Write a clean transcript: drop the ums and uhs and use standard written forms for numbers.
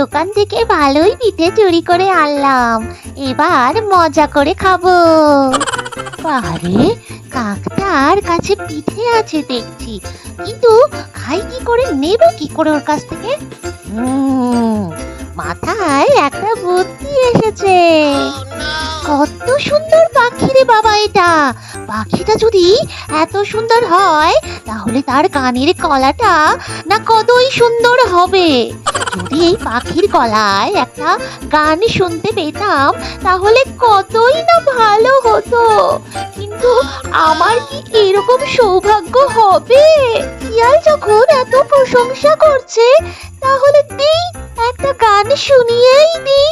দোকান থেকে ভালোই পিঠে চুরি করে আনলাম, এবার মজা করে খাবো। আরে, কাকটার কাছে পিঠে আছে দেখছি, কিন্তু খাই কি করে, নেব কি করে ওর কাছ থেকে? মাথায় একটা বুদ্ধি এসেছে। কত সুন্দর পাখি রে বাবা এটা! পাখিটা যদি এত সুন্দর হয়, তাহলে তার গানের গলাটা না কতই সুন্দর হবে। যদি এই পাখির গলায় একটা গান শুনতে পেতাম, তাহলে কতই না ভালো হতো। কিন্তু আমার কি এরকম সৌভাগ্য হবে? শিয়াল যখন এত প্রশংসা করছে, তাহলে দিই, একটা গান শুনিয়েই দিই।